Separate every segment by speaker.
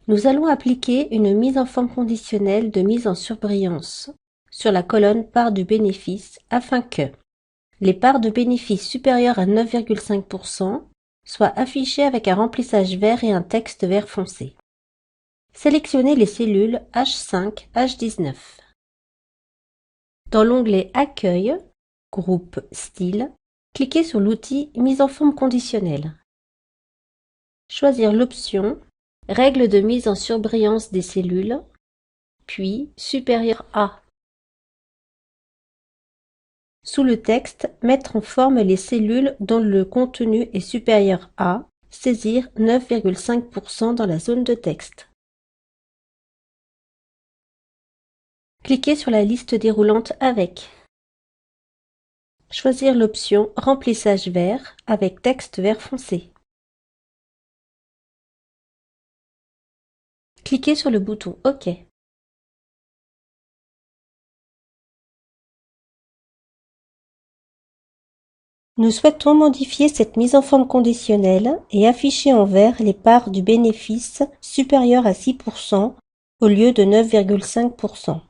Speaker 1: Nous allons appliquer une mise en forme conditionnelle de mise en surbrillance sur la colonne part du bénéfice afin que les parts de bénéfice supérieures à 9,5% soient affichées avec un remplissage vert et un texte vert foncé. Sélectionnez les cellules H5, H19. Dans l'onglet Accueil, groupe Style, cliquez sur l'outil Mise en forme conditionnelle. Choisir l'option Règle de mise en surbrillance des cellules, puis Supérieur à. Sous le texte, mettre en forme les cellules dont le contenu est supérieur à, saisir 9,5% dans la zone de texte. Cliquez sur la liste déroulante avec. Choisir l'option Remplissage vert avec texte vert foncé. Cliquez sur le bouton OK. Nous souhaitons modifier cette mise en forme conditionnelle et afficher en vert les parts du bénéfice supérieures à 6% au lieu de 9,5%.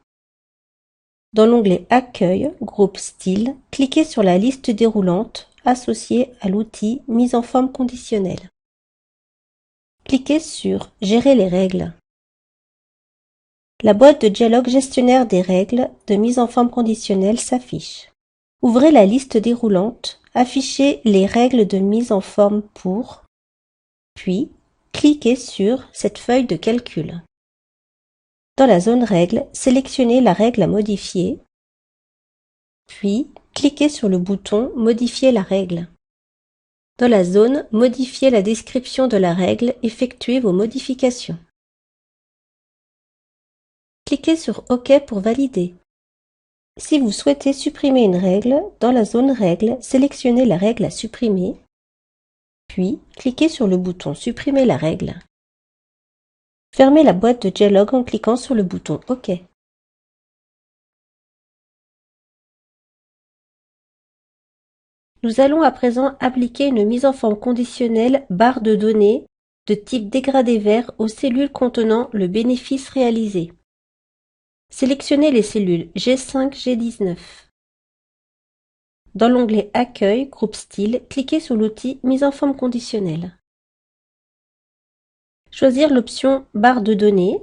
Speaker 1: Dans l'onglet Accueil, groupe Style, cliquez sur la liste déroulante associée à l'outil Mise en forme conditionnelle. Cliquez sur Gérer les règles. La boîte de dialogue gestionnaire des règles de mise en forme conditionnelle s'affiche. Ouvrez la liste déroulante, affichez les règles de mise en forme pour, puis cliquez sur cette feuille de calcul. Dans la zone Règles, sélectionnez la règle à modifier, puis cliquez sur le bouton Modifier la règle. Dans la zone Modifier la description de la règle, effectuez vos modifications. Cliquez sur OK pour valider. Si vous souhaitez supprimer une règle, dans la zone Règles, sélectionnez la règle à supprimer, puis cliquez sur le bouton Supprimer la règle. Fermez la boîte de dialogue en cliquant sur le bouton OK. Nous allons à présent appliquer une mise en forme conditionnelle barre de données de type dégradé vert aux cellules contenant le bénéfice réalisé. Sélectionnez les cellules G5, G19. Dans l'onglet Accueil, groupe Style, cliquez sur l'outil Mise en forme conditionnelle. Choisir l'option Barre de données,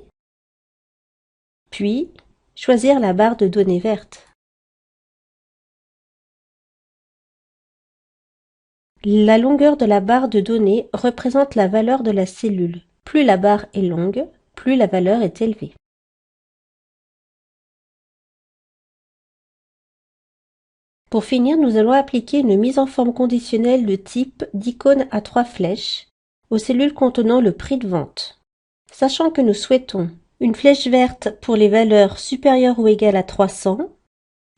Speaker 1: puis choisir la barre de données verte. La longueur de la barre de données représente la valeur de la cellule. Plus la barre est longue, plus la valeur est élevée. Pour finir, nous allons appliquer une mise en forme conditionnelle de type d'icône à 3 flèches aux cellules contenant le prix de vente. Sachant que nous souhaitons une flèche verte pour les valeurs supérieures ou égales à 300,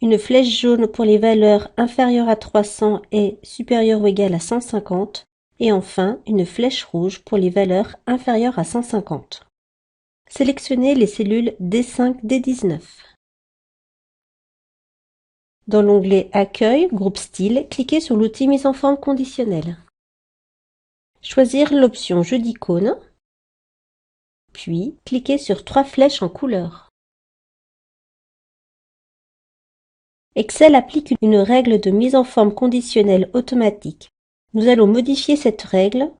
Speaker 1: une flèche jaune pour les valeurs inférieures à 300 et supérieures ou égales à 150, et enfin une flèche rouge pour les valeurs inférieures à 150. Sélectionnez les cellules D5, D19. Dans l'onglet Accueil, groupe Style, cliquez sur l'outil Mise en forme conditionnelle. Choisir l'option Jeu d'icônes, puis cliquez sur 3 flèches en couleur. Excel applique une règle de mise en forme conditionnelle automatique. Nous allons modifier cette règle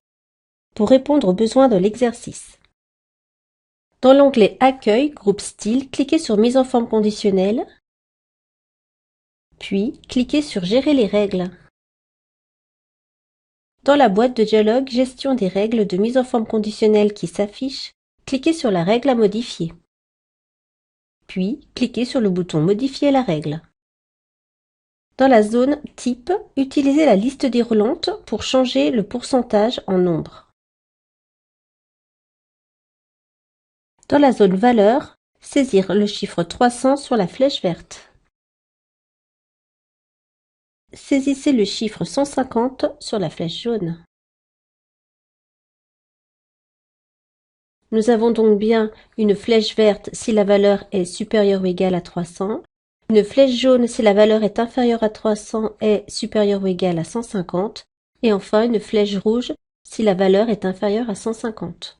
Speaker 1: pour répondre aux besoins de l'exercice. Dans l'onglet Accueil, groupe Style, cliquez sur Mise en forme conditionnelle, puis cliquez sur Gérer les règles. Dans la boîte de dialogue Gestion des règles de mise en forme conditionnelle qui s'affiche, cliquez sur la règle à modifier. Puis, cliquez sur le bouton Modifier la règle. Dans la zone Type, utilisez la liste déroulante pour changer le pourcentage en nombre. Dans la zone Valeur, saisir le chiffre 300 sur la flèche verte. Saisissez le chiffre 150 sur la flèche jaune. Nous avons donc bien une flèche verte si la valeur est supérieure ou égale à 300, une flèche jaune si la valeur est inférieure à 300 et supérieure ou égale à 150, et enfin une flèche rouge si la valeur est inférieure à 150.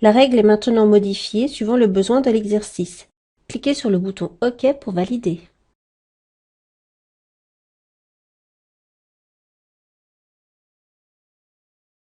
Speaker 1: La règle est maintenant modifiée suivant le besoin de l'exercice. Cliquez sur le bouton OK pour valider.